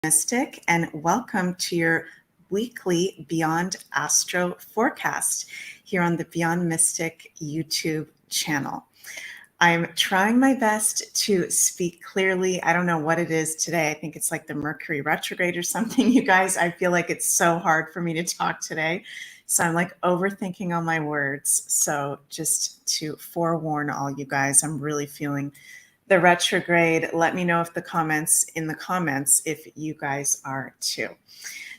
Mystic, and welcome to your weekly Beyond Astro forecast here on the Beyond Mystic YouTube channel. I'm trying my best to speak clearly. I don't know what it is today. I think it's like the Mercury retrograde or something, you guys. I feel like it's so hard for me to talk today. So I'm like overthinking all my words. So just to forewarn all you guys, I'm really feeling the retrograde. Let me know if the comments if you guys are too.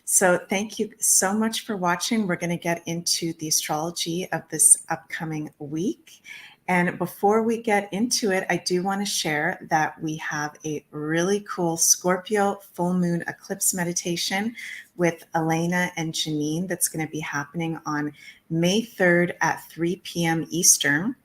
So thank you so much for watching. We're going to get into the astrology of this upcoming week. And before we get into it, I do want to share that we have a really cool Scorpio full moon eclipse meditation with Elena and Janine that's going to be happening on May 3rd at 3 p.m. Eastern.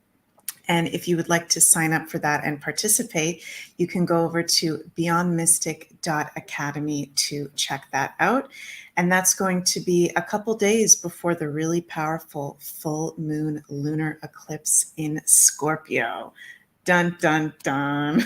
And if you would like to sign up for that and participate, you can go over to beyondmystic.academy to check that out. And that's going to be a couple days before the really powerful full moon lunar eclipse in Scorpio. Dun, dun, dun.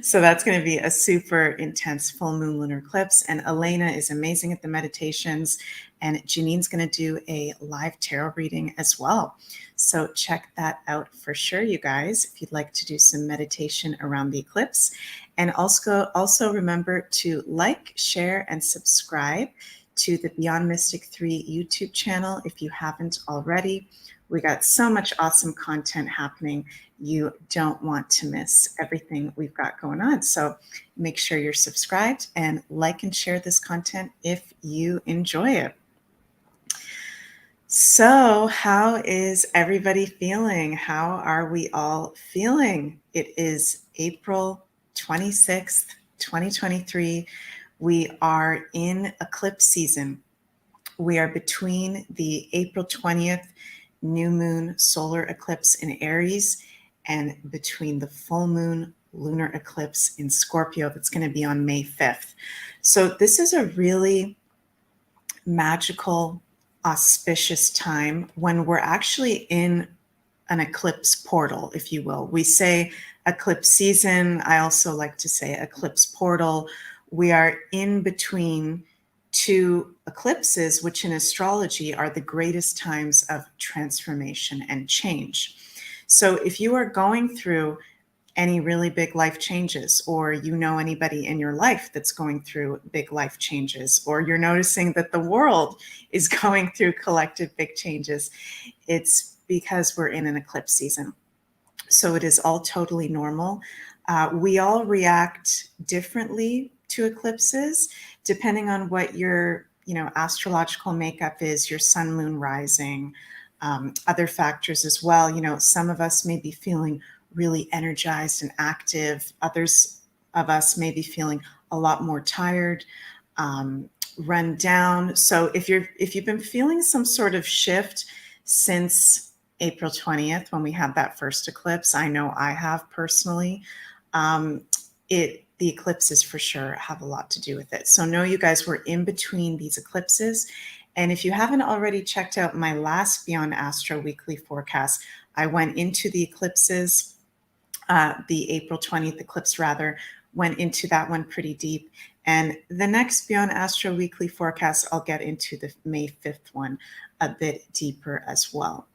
So that's going to be a super intense full moon lunar eclipse. And Elena is amazing at the meditations. And Janine's going to do a live tarot reading as well. So check that out for sure, you guys, if you'd like to do some meditation around the eclipse. And also remember to like, share, and subscribe to the Beyond Mystic 3 YouTube channel if you haven't already. We got so much awesome content happening. You don't want to miss everything we've got going on. So make sure you're subscribed and like and share this content if you enjoy it. So how is everybody feeling? How are we all feeling? It is April 26th, 2023. We are in eclipse season. We are between the April 20th new moon solar eclipse in Aries and between the full moon lunar eclipse in Scorpio that's going to be on May 5th. So this is a really magical, auspicious time when we're actually in an eclipse portal, if you will. We say eclipse season. I also like to say eclipse portal. We are in between two eclipses, which in astrology are the greatest times of transformation and change. So if you are going through any really big life changes, or you know anybody in your life that's going through big life changes, or you're noticing that the world is going through collective big changes, it's because we're in an eclipse season. So it is all totally normal. We all react differently to eclipses depending on what your astrological makeup is, your sun, moon, rising, other factors as well. Some of us may be feeling really energized and active. Others of us may be feeling a lot more tired, run down. So if you've been feeling some sort of shift since April 20th, when we had that first eclipse, I know I have personally, the eclipses for sure have a lot to do with it. So know you guys, we're in between these eclipses. And if you haven't already checked out my last Beyond Astro weekly forecast, I went into the eclipses, the April 20th eclipse rather, went into that one pretty deep. And the next Beyond Astro weekly forecast, I'll get into the May 5th one a bit deeper as well.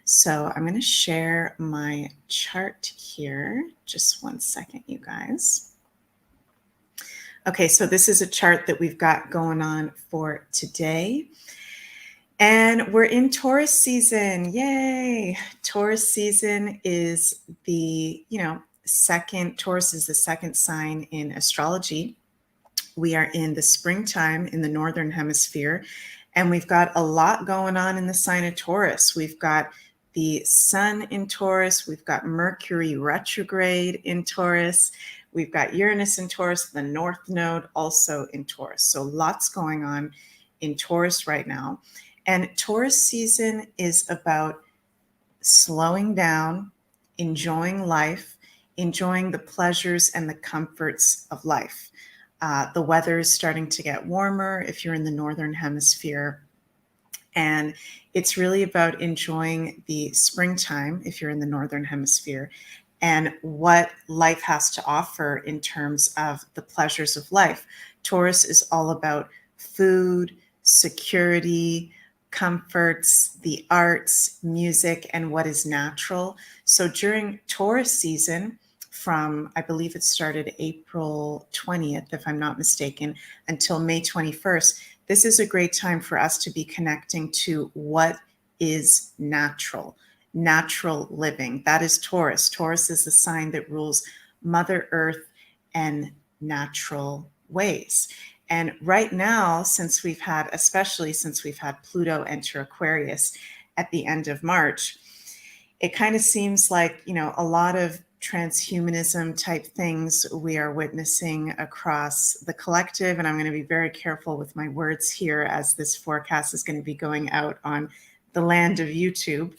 So I'm going to share my chart here. Just one second, you guys. Okay, so this is a chart that we've got going on for today. And we're in Taurus season. Yay! Taurus season is the, Taurus is the second sign in astrology. We are in the springtime in the Northern Hemisphere, and we've got a lot going on in the sign of Taurus. We've got the sun in Taurus. We've got Mercury retrograde in Taurus. We've got Uranus in Taurus, the North Node also in Taurus. So lots going on in Taurus right now. And Taurus season is about slowing down, enjoying life, enjoying the pleasures and the comforts of life. The weather is starting to get warmer if you're in the Northern Hemisphere. And it's really about enjoying the springtime if you're in the Northern Hemisphere, and what life has to offer in terms of the pleasures of life. Taurus is all about food, security, comforts, the arts, music, and what is natural. So during Taurus season, from, I believe it started April 20th, if I'm not mistaken, until May 21st, this is a great time for us to be connecting to what is natural living. That is Taurus. Taurus is the sign that rules Mother Earth and natural ways. And right now, especially since we've had Pluto enter Aquarius at the end of March, it kind of seems like, a lot of transhumanism type things we are witnessing across the collective. And I'm going to be very careful with my words here, as this forecast is going to be going out on the land of YouTube.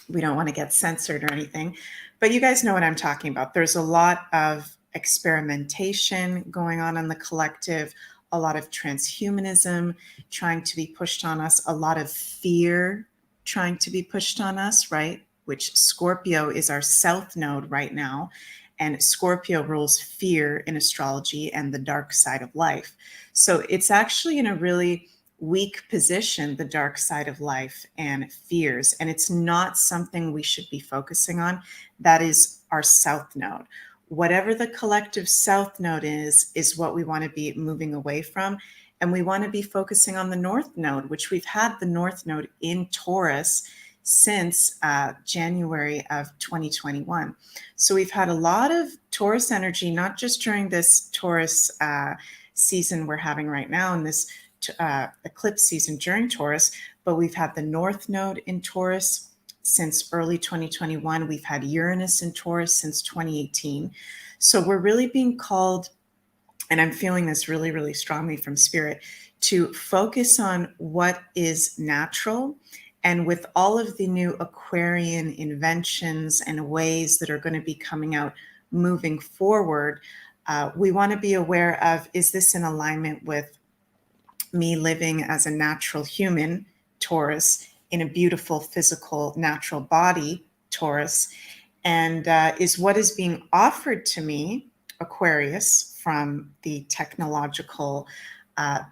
We don't want to get censored or anything, but you guys know what I'm talking about. There's a lot of experimentation going on in the collective, a lot of transhumanism trying to be pushed on us, a lot of fear trying to be pushed on us, right? Which Scorpio is our south node right now. And Scorpio rules fear in astrology and the dark side of life. So it's actually in a really weak position, the dark side of life and fears. And it's not something we should be focusing on. That is our south node. Whatever the collective south node is what we want to be moving away from. And we want to be focusing on the north node, which we've had the north node in Taurus since January of 2021. So we've had a lot of Taurus energy, not just during this Taurus season we're having right now in this eclipse season during Taurus, but we've had the North Node in Taurus since early 2021. We've had Uranus in Taurus since 2018. So we're really being called, and I'm feeling this really, really strongly from Spirit, to focus on what is natural. And with all of the new Aquarian inventions and ways that are going to be coming out moving forward, we want to be aware of, is this in alignment with me living as a natural human, Taurus, in a beautiful physical natural body, Taurus, and is what is being offered to me, Aquarius, from the technological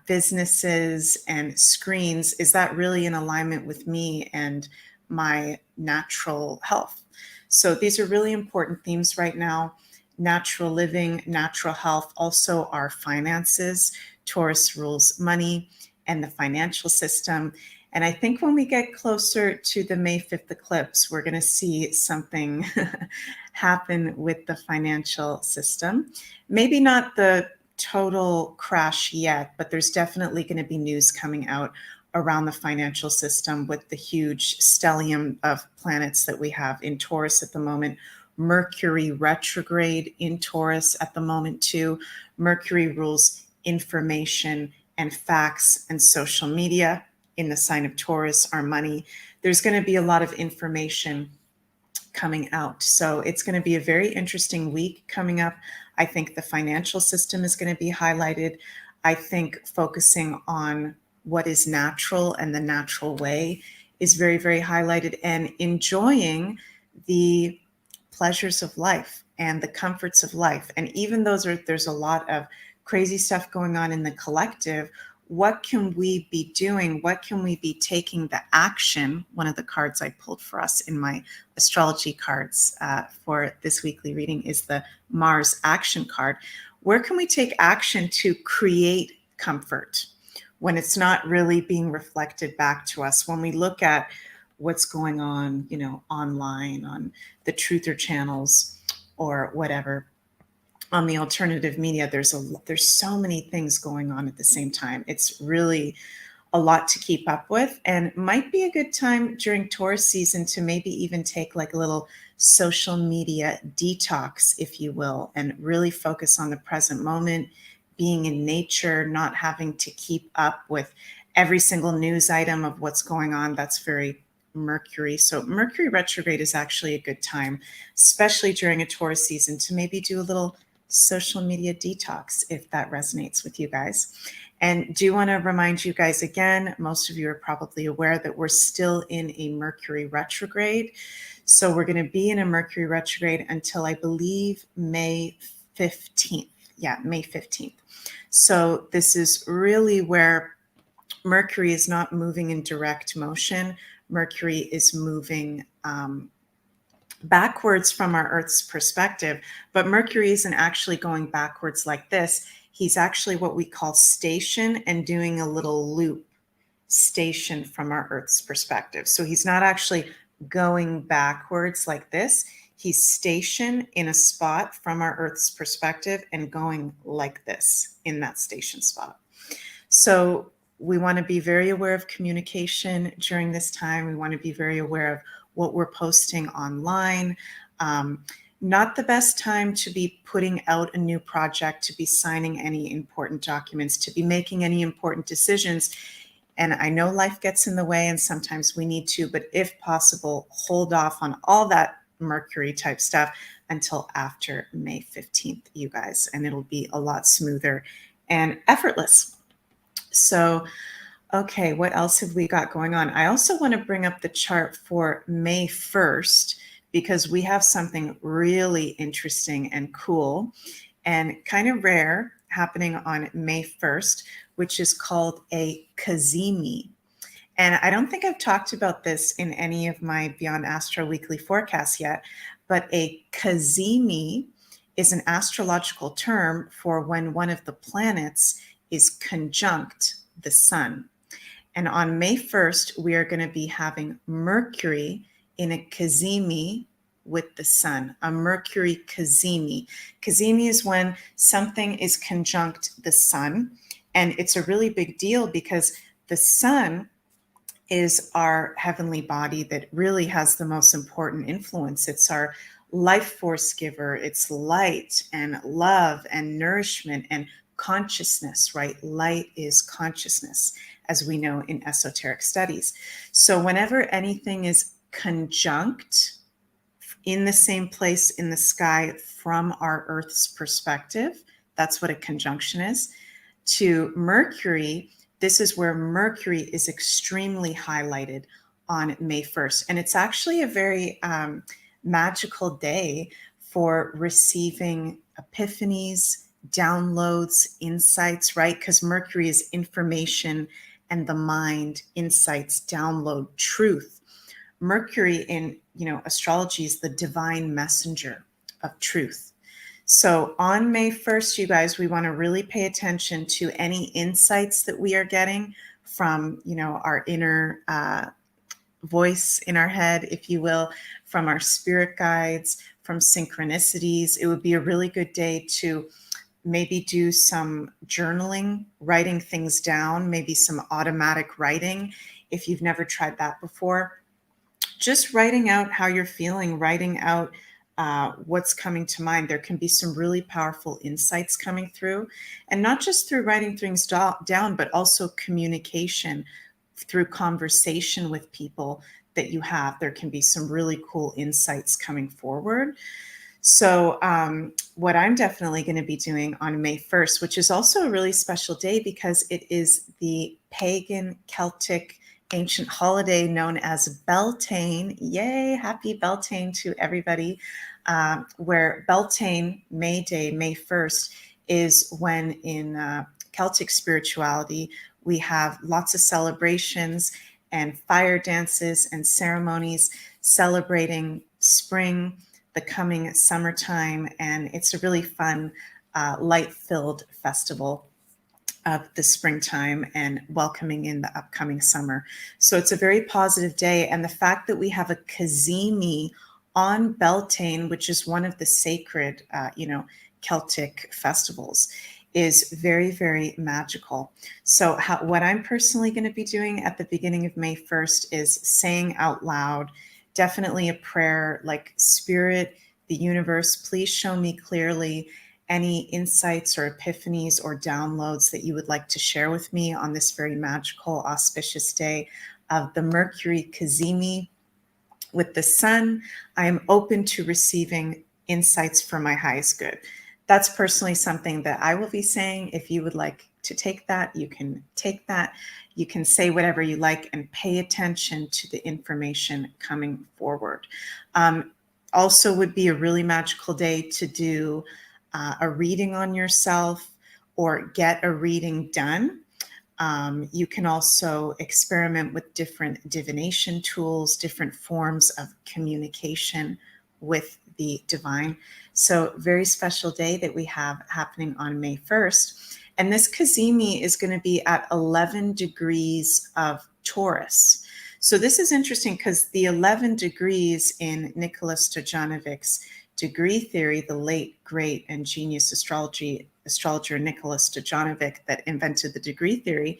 businesses and screens, is that really in alignment with me and my natural health? So these are really important themes right now. Natural living, natural health, also our finances. Taurus rules money and the financial system. And I think when we get closer to the May 5th eclipse, we're going to see something happen with the financial system. Maybe not the total crash yet, but there's definitely going to be news coming out around the financial system with the huge stellium of planets that we have in Taurus at the moment. Mercury retrograde in Taurus at the moment too. Mercury rules information and facts and social media in the sign of Taurus, our money. There's going to be a lot of information coming out. So it's going to be a very interesting week coming up. I think the financial system is going to be highlighted. I think focusing on what is natural and the natural way is very, very highlighted, and enjoying the pleasures of life and the comforts of life. And even there's a lot of crazy stuff going on in the collective. What can we be doing? What can we be taking the action? One of the cards I pulled for us in my astrology cards for this weekly reading is the Mars action card. Where can we take action to create comfort when it's not really being reflected back to us? When we look at what's going on, online on the truther channels or whatever, on the alternative media, there's so many things going on at the same time. It's really a lot to keep up with, and might be a good time during Taurus season to maybe even take like a little social media detox, if you will, and really focus on the present moment, being in nature, not having to keep up with every single news item of what's going on. That's very Mercury. So Mercury retrograde is actually a good time, especially during a Taurus season, to maybe do a little social media detox, if that resonates with you guys. And do want to remind you guys again, most of you are probably aware that we're still in a Mercury retrograde. So we're going to be in a Mercury retrograde until I believe May 15th. Yeah, May 15th. So this is really where Mercury is not moving in direct motion. Mercury is moving backwards from our Earth's perspective, but Mercury isn't actually going backwards like this. He's actually what we call station and doing a little loop station from our Earth's perspective. So he's not actually going backwards like this. He's stationed in a spot from our Earth's perspective and going like this in that station spot. So we want to be very aware of communication during this time. We want to be very aware of what we're posting online. Not the best time to be putting out a new project, to be signing any important documents, to be making any important decisions. And I know life gets in the way and sometimes we need to, but if possible, hold off on all that Mercury type stuff until after May 15th, you guys, and it'll be a lot smoother and effortless. So, okay, what else have we got going on? I also want to bring up the chart for May 1st because we have something really interesting and cool and kind of rare happening on May 1st, which is called a cazimi. And I don't think I've talked about this in any of my Beyond Astro weekly forecasts yet, but a cazimi is an astrological term for when one of the planets is conjunct the sun. And on May 1st, we are going to be having Mercury in a cazimi with the sun, a Mercury cazimi. Cazimi is when something is conjunct the sun. And it's a really big deal because the sun is our heavenly body that really has the most important influence. It's our life force giver. It's light and love and nourishment and consciousness, right? Light is consciousness, as we know in esoteric studies. So whenever anything is conjunct in the same place in the sky from our Earth's perspective, that's what a conjunction is, to Mercury, this is where Mercury is extremely highlighted on May 1st. And it's actually a very magical day for receiving epiphanies, downloads, insights, right? Because Mercury is information and the mind, insights, download, truth. Mercury in, astrology is the divine messenger of truth. So on May 1st, you guys, we want to really pay attention to any insights that we are getting from, our inner voice in our head, if you will, from our spirit guides, from synchronicities. It would be a really good day to maybe do some journaling, writing things down, maybe some automatic writing if you've never tried that before. Just writing out how you're feeling, writing out what's coming to mind. There can be some really powerful insights coming through, and not just through writing things down, but also communication through conversation with people that you have. There can be some really cool insights coming forward. So what I'm definitely going to be doing on May 1st, which is also a really special day because it is the pagan Celtic ancient holiday known as Beltane. Yay, happy Beltane to everybody. Where Beltane, May Day, May 1st, is when in Celtic spirituality, we have lots of celebrations and fire dances and ceremonies celebrating spring, the coming summertime, and it's a really fun, light-filled festival of the springtime and welcoming in the upcoming summer. So it's a very positive day, and the fact that we have a cazimi on Beltane, which is one of the sacred, Celtic festivals, is very, very magical. So what I'm personally going to be doing at the beginning of May 1st is saying out loud, definitely a prayer like, Spirit, the universe, please show me clearly any insights or epiphanies or downloads that you would like to share with me on this very magical, auspicious day of the Mercury cazimi with the sun. I am open to receiving insights for my highest good. That's personally something that I will be saying. If you would like to take that, you can take that, you can say whatever you like, and pay attention to the information coming forward. Also would be a really magical day to do a reading on yourself or get a reading done. You can also experiment with different divination tools, different forms of communication with the divine. So very special day that we have happening on May 1st. And this cazimi is going to be at 11 degrees of Taurus. So this is interesting because the 11 degrees in Nicholas Stojanovic's degree theory, the late, great, and genius astrologer Nicholas Stojanovic that invented the degree theory,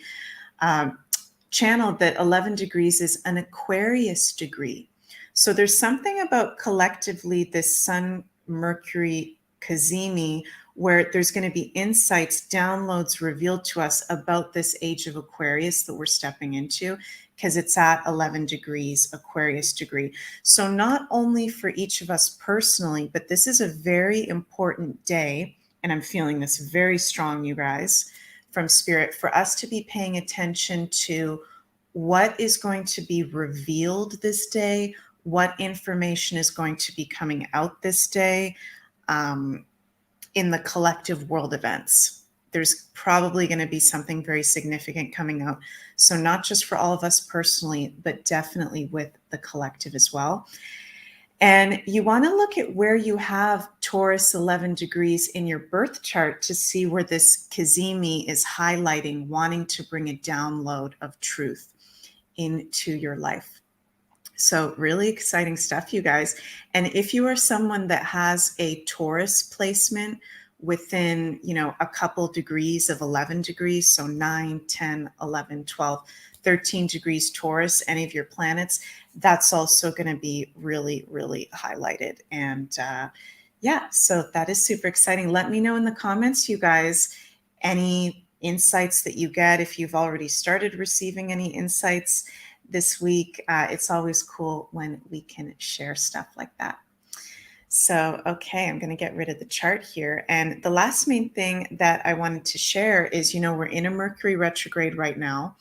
channeled that 11 degrees is an Aquarius degree. So there's something about collectively this Sun Mercury cazimi where there's going to be insights, downloads revealed to us about this age of Aquarius that we're stepping into, because it's at 11 degrees Aquarius degree. So not only for each of us personally, but this is a very important day, and I'm feeling this very strong, you guys, from Spirit, for us to be paying attention to what is going to be revealed this day, what information is going to be coming out this day in the collective world events. There's probably going to be something very significant coming out. So not just for all of us personally, but definitely with the collective as well. And you want to look at where you have Taurus 11 degrees in your birth chart to see where this cazimi is highlighting, wanting to bring a download of truth into your life. So really exciting stuff, you guys. And if you are someone that has a Taurus placement within, a couple degrees of 11 degrees, so 9, 10, 11, 12, 13 degrees Taurus, any of your planets, that's also going to be really, really highlighted. And yeah, so that is super exciting. Let me know in the comments, you guys, any insights that you get, if you've already started receiving any insights this week. It's always cool when we can share stuff like that. So, okay, I'm going to get rid of the chart here. And the last main thing that I wanted to share is, we're in a Mercury retrograde right now.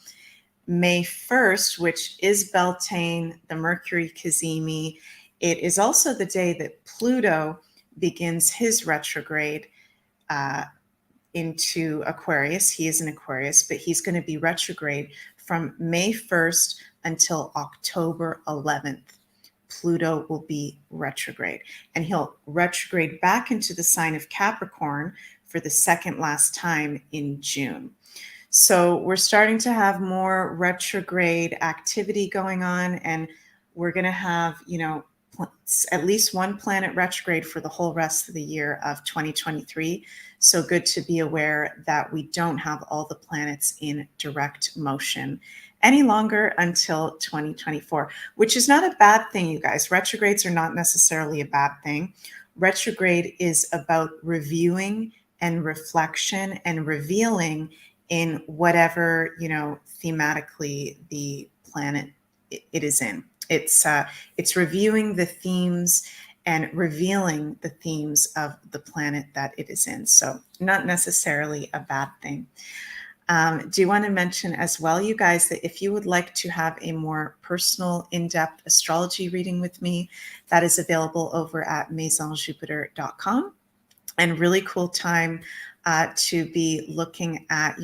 May 1st, which is Beltane, the Mercury cazimi. It is also the day that Pluto begins his retrograde into Aquarius. He is an Aquarius, but he's going to be retrograde from May 1st until October 11th. Pluto will be retrograde, and he'll retrograde back into the sign of Capricorn for the second last time in June. So we're starting to have more retrograde activity going on, and we're going to have, at least one planet retrograde for the whole rest of the year of 2023. So good to be aware that we don't have all the planets in direct motion any longer until 2024, which is not a bad thing, you guys. Retrogrades are not necessarily a bad thing. Retrograde is about reviewing and reflection and revealing in whatever, thematically the planet it is in. It's reviewing the themes and revealing the themes of the planet that it is in. So not necessarily a bad thing. Do you want to mention as well, you guys, that if you would like to have a more personal, in-depth astrology reading with me, that is available over at maisonjupiter.com. And really cool time to be looking at,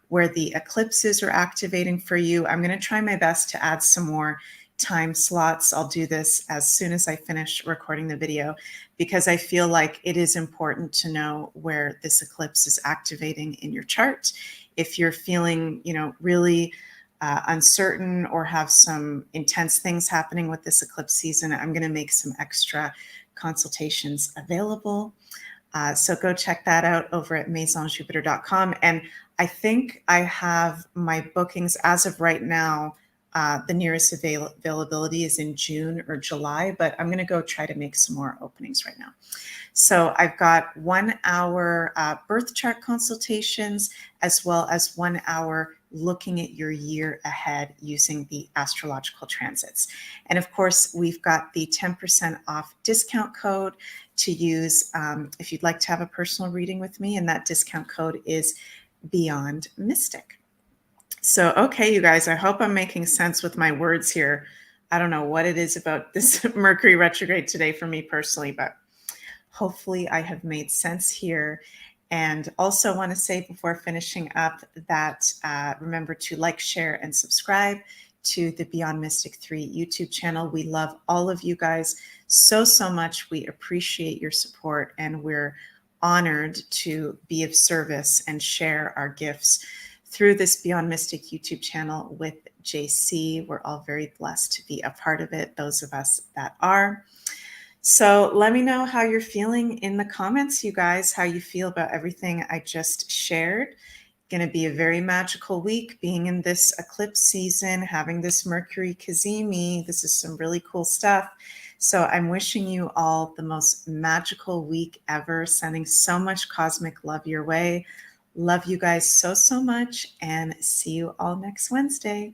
where the eclipses are activating for you. I'm going to try my best to add some more time slots. I'll do this as soon as I finish recording the video, because I feel like it is important to know where this eclipse is activating in your chart. If you're feeling, really uncertain or have some intense things happening with this eclipse season, I'm going to make some extra consultations available. So go check that out over at maisonjupiter.com. And I think I have my bookings as of right now. The nearest availability is in June or July, but I'm going to go try to make some more openings right now. So I've got 1 hour birth chart consultations, as well as 1 hour looking at your year ahead using the astrological transits. And of course, we've got the 10% off discount code to use if you'd like to have a personal reading with me. And that discount code is Beyond Mystic. So, okay, you guys, I hope I'm making sense with my words here. I don't know what it is about this Mercury retrograde today for me personally, but hopefully I have made sense here. And also want to say before finishing up that remember to like, share, and subscribe to the Beyond Mystic 3 YouTube channel. We love all of you guys so much. We appreciate your support, and we're honored to be of service and share our gifts through this Beyond Mystic YouTube channel with JC. We're all very blessed to be a part of it, those of us that are. So let me know how you're feeling in the comments, you guys, how you feel about everything I just shared. Going to be a very magical week being in this eclipse season, having this Mercury cazimi. This is some really cool stuff. So I'm wishing you all the most magical week ever, sending so much cosmic love your way. Love you guys so much, and see you all next Wednesday.